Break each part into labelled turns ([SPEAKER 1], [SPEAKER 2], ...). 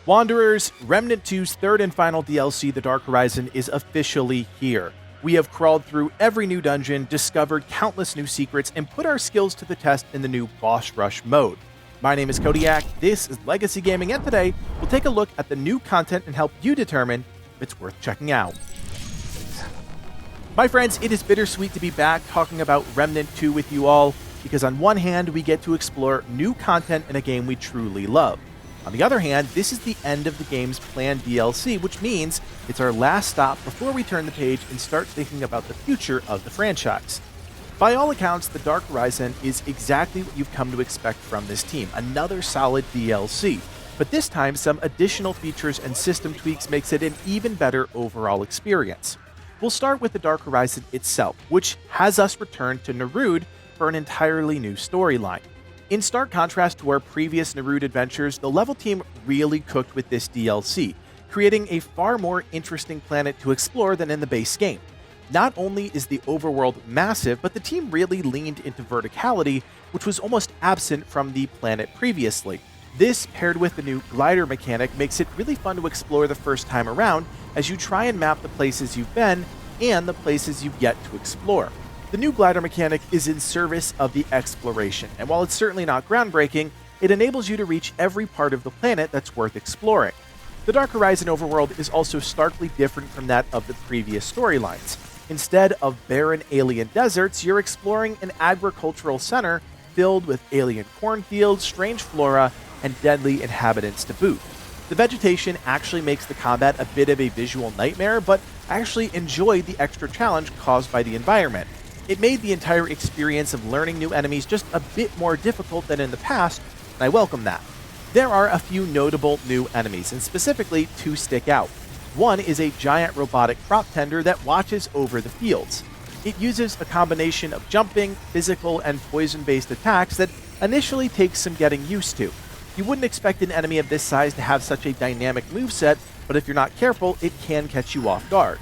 [SPEAKER 1] Wanderers, Remnant 2's third and final DLC, The Dark Horizon, is officially here. We have crawled through every new dungeon, discovered countless new secrets, and put our skills to the test in the new Boss Rush mode. My name is Codiak, this is Legacy Gaming, and today we'll take a look at the new content and help you determine if it's worth checking out. My friends, it is bittersweet to be back talking about Remnant 2 with you all, because on one hand, we get to explore new content in a game we truly love. On the other hand, this is the end of the game's planned DLC, which means it's our last stop before we turn the page and start thinking about the future of the franchise. By all accounts, The Dark Horizon is exactly what you've come to expect from this team, another solid DLC. But this time, some additional features and system tweaks makes it an even better overall experience. We'll start with The Dark Horizon itself, which has us return to Naruud for an entirely new storyline. In stark contrast to our previous Naruud adventures, the level team really cooked with this DLC, creating a far more interesting planet to explore than in the base game. Not only is the overworld massive, but the team really leaned into verticality, which was almost absent from the planet previously. This, paired with the new glider mechanic, makes it really fun to explore the first time around as you try and map the places you've been and the places you've yet to explore. The new glider mechanic is in service of the exploration, and while it's certainly not groundbreaking, it enables you to reach every part of the planet that's worth exploring. The Dark Horizon overworld is also starkly different from that of the previous storylines. Instead of barren alien deserts, you're exploring an agricultural center filled with alien cornfields, strange flora, and deadly inhabitants to boot. The vegetation actually makes the combat a bit of a visual nightmare, but I actually enjoyed the extra challenge caused by the environment. It made the entire experience of learning new enemies just a bit more difficult than in the past, and I welcome that. There are a few notable new enemies, and specifically two stick out. One is a giant robotic crop tender that watches over the fields. It uses a combination of jumping, physical, and poison-based attacks that initially takes some getting used to. You wouldn't expect an enemy of this size to have such a dynamic moveset, but if you're not careful, it can catch you off guard.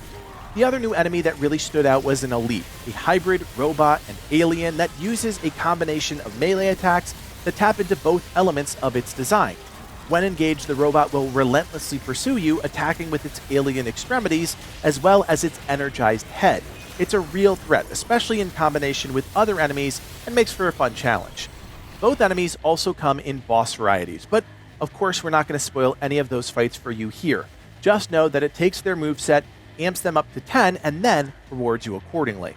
[SPEAKER 1] The other new enemy that really stood out was an elite, a hybrid robot and alien that uses a combination of melee attacks that tap into both elements of its design. When engaged, the robot will relentlessly pursue you, attacking with its alien extremities as well as its energized head. It's a real threat, especially in combination with other enemies, and makes for a fun challenge. Both enemies also come in boss varieties, but of course we're not going to spoil any of those fights for you here. Just know that it takes their moveset, amps them up to 10, and then rewards you accordingly.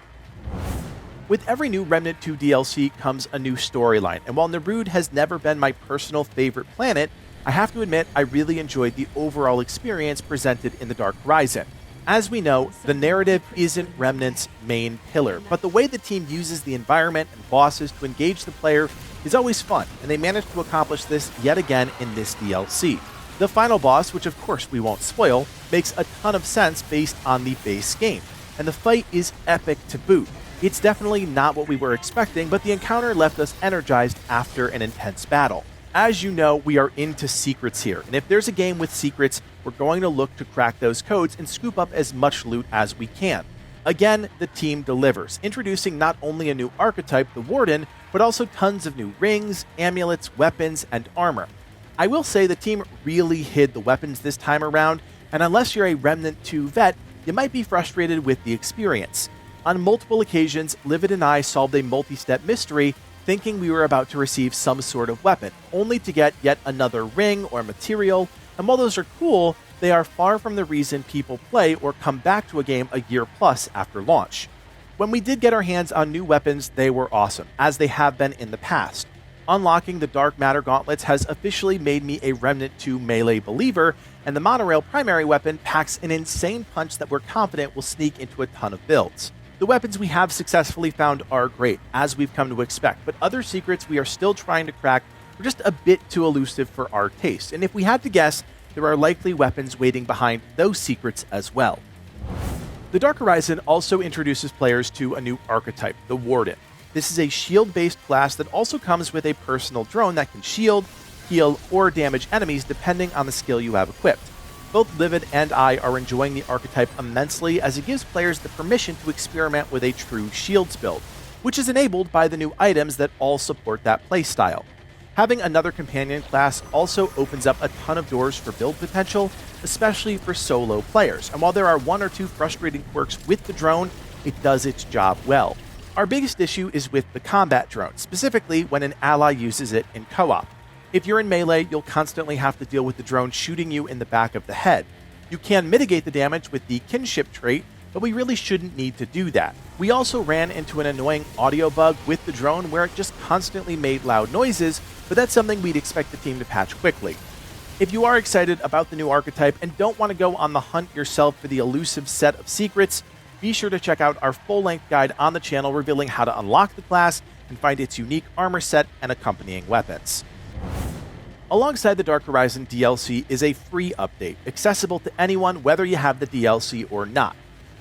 [SPEAKER 1] With every new Remnant 2 DLC comes a new storyline, and while Naruud has never been my personal favorite planet, I have to admit I really enjoyed the overall experience presented in The Dark Horizon. As we know, the narrative isn't Remnant's main pillar, but the way the team uses the environment and bosses to engage the player is always fun, and they managed to accomplish this yet again in this DLC. The final boss, which of course we won't spoil, makes a ton of sense based on the base game, and the fight is epic to boot. It's definitely not what we were expecting, but the encounter left us energized after an intense battle. As you know, we are into secrets here, and if there's a game with secrets, we're going to look to crack those codes and scoop up as much loot as we can. Again, the team delivers, introducing not only a new archetype, the Warden, but also tons of new rings, amulets, weapons, and armor. I will say the team really hid the weapons this time around, and unless you're a Remnant 2 vet, you might be frustrated with the experience. On multiple occasions, Livid and I solved a multi-step mystery thinking we were about to receive some sort of weapon, only to get yet another ring or material, and while those are cool, they are far from the reason people play or come back to a game a year plus after launch. When we did get our hands on new weapons, they were awesome, as they have been in the past. Unlocking the Dark Matter Gauntlets has officially made me a Remnant 2 melee believer, and the Monorail primary weapon packs an insane punch that we're confident will sneak into a ton of builds. The weapons we have successfully found are great, as we've come to expect, but other secrets we are still trying to crack are just a bit too elusive for our taste, and if we had to guess, there are likely weapons waiting behind those secrets as well. The Dark Horizon also introduces players to a new archetype, the Warden. This is a shield-based class that also comes with a personal drone that can shield, heal, or damage enemies depending on the skill you have equipped. Both Livid and I are enjoying the archetype immensely as it gives players the permission to experiment with a true shields build, which is enabled by the new items that all support that playstyle. Having another companion class also opens up a ton of doors for build potential, especially for solo players, and while there are one or two frustrating quirks with the drone, it does its job well. Our biggest issue is with the combat drone, specifically when an ally uses it in co-op. If you're in melee, you'll constantly have to deal with the drone shooting you in the back of the head. You can mitigate the damage with the kinship trait, but we really shouldn't need to do that. We also ran into an annoying audio bug with the drone where it just constantly made loud noises, but that's something we'd expect the team to patch quickly. If you are excited about the new archetype and don't want to go on the hunt yourself for the elusive set of secrets, be sure to check out our full-length guide on the channel revealing how to unlock the class and find its unique armor set and accompanying weapons. Alongside the Dark Horizon DLC is a free update, accessible to anyone whether you have the DLC or not.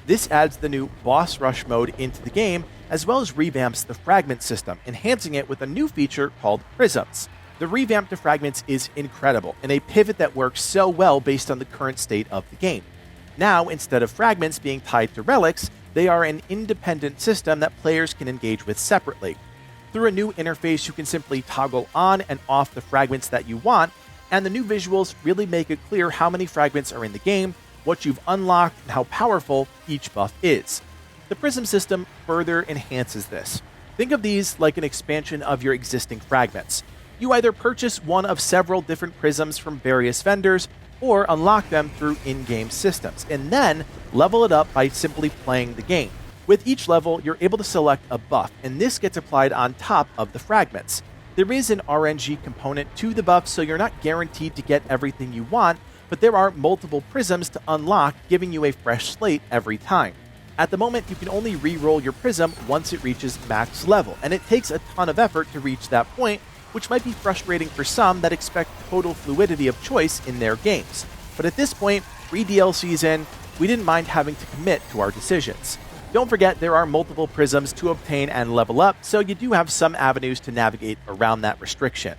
[SPEAKER 1] This adds the new Boss Rush mode into the game, as well as revamps the fragment system, enhancing it with a new feature called Prisms. The revamp to fragments is incredible, and a pivot that works so well based on the current state of the game. Now, instead of fragments being tied to relics, they are an independent system that players can engage with separately. Through a new interface, you can simply toggle on and off the fragments that you want, and the new visuals really make it clear how many fragments are in the game, what you've unlocked, and how powerful each buff is. The Prism system further enhances this. Think of these like an expansion of your existing fragments. You either purchase one of several different prisms from various vendors, or unlock them through in-game systems, and then level it up by simply playing the game. With each level, you're able to select a buff, and this gets applied on top of the fragments. There is an RNG component to the buff, so you're not guaranteed to get everything you want, but there are multiple prisms to unlock, giving you a fresh slate every time. At the moment, you can only re-roll your prism once it reaches max level, and it takes a ton of effort to reach that point, which might be frustrating for some that expect total fluidity of choice in their games. But at this point, 3 DLCs in, we didn't mind having to commit to our decisions. Don't forget there are multiple prisms to obtain and level up, so you do have some avenues to navigate around that restriction.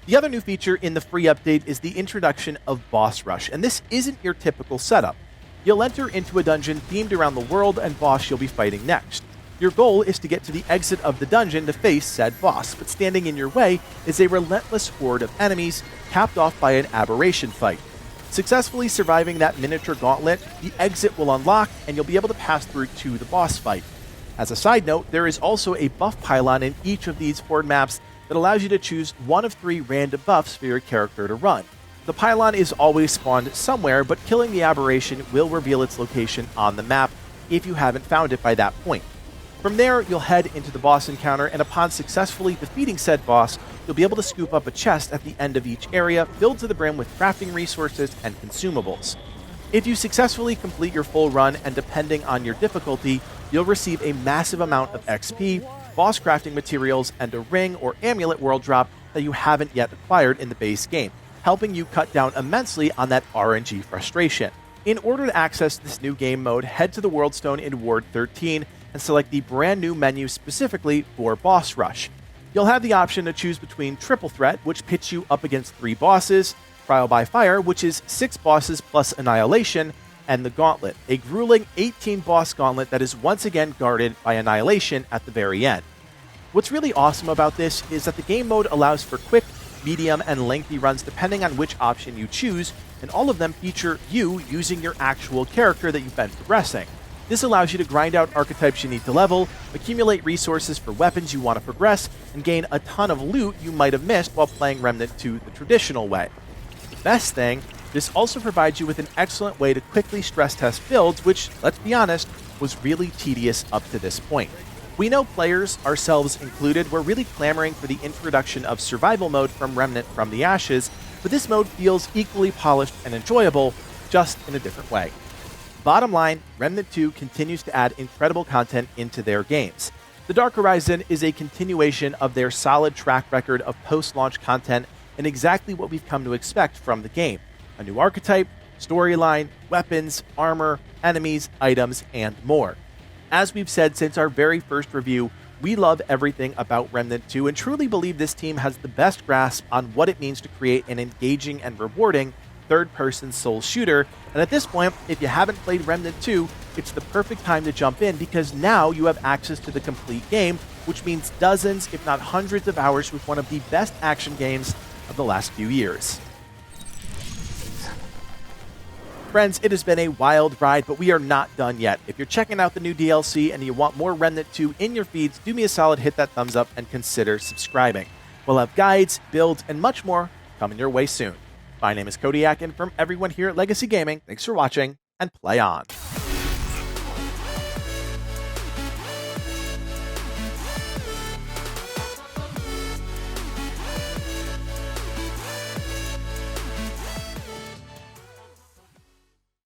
[SPEAKER 1] The other new feature in the free update is the introduction of Boss Rush, and this isn't your typical setup. You'll enter into a dungeon themed around the world and boss you'll be fighting next. Your goal is to get to the exit of the dungeon to face said boss, but standing in your way is a relentless horde of enemies capped off by an aberration fight. Successfully surviving that miniature gauntlet, the exit will unlock and you'll be able to pass through to the boss fight. As a side note, there is also a buff pylon in each of these horde maps that allows you to choose one of 3 random buffs for your character to run. The pylon is always spawned somewhere, but killing the aberration will reveal its location on the map if you haven't found it by that point. From there, you'll head into the boss encounter, and upon successfully defeating said boss, you'll be able to scoop up a chest at the end of each area, filled to the brim with crafting resources and consumables. If you successfully complete your full run, and depending on your difficulty, you'll receive a massive amount of XP, boss crafting materials, and a ring or amulet world drop that you haven't yet acquired in the base game, helping you cut down immensely on that RNG frustration. In order to access this new game mode, head to the World Stone in Ward 13 and select the brand new menu specifically for Boss Rush. You'll have the option to choose between Triple Threat, which pits you up against 3 bosses, Trial by Fire, which is 6 bosses plus Annihilation, and the Gauntlet, a grueling 18-boss gauntlet that is once again guarded by Annihilation at the very end. What's really awesome about this is that the game mode allows for quick, medium, and lengthy runs depending on which option you choose, and all of them feature you using your actual character that you've been progressing. This allows you to grind out archetypes you need to level, accumulate resources for weapons you want to progress, and gain a ton of loot you might have missed while playing Remnant 2 the traditional way. The best thing, this also provides you with an excellent way to quickly stress test builds, which, let's be honest, was really tedious up to this point. We know players, ourselves included, were really clamoring for the introduction of survival mode from Remnant from the Ashes, but this mode feels equally polished and enjoyable, just in a different way. Bottom line, Remnant 2 continues to add incredible content into their games. The Dark Horizon is a continuation of their solid track record of post-launch content and exactly what we've come to expect from the game. A new archetype, storyline, weapons, armor, enemies, items, and more. As we've said since our very first review, we love everything about Remnant 2 and truly believe this team has the best grasp on what it means to create an engaging and rewarding third-person soul shooter. And at this point, if you haven't played Remnant 2, it's the perfect time to jump in because now you have access to the complete game, which means dozens, if not hundreds of hours with one of the best action games of the last few years. Friends, it has been a wild ride, but we are not done yet. If you're checking out the new DLC and you want more Remnant 2 in your feeds, do me a solid, hit that thumbs up, and consider subscribing. We'll have guides, builds, and much more coming your way soon. My name is Codiak, and from everyone here at Legacy Gaming, thanks for watching, and play on.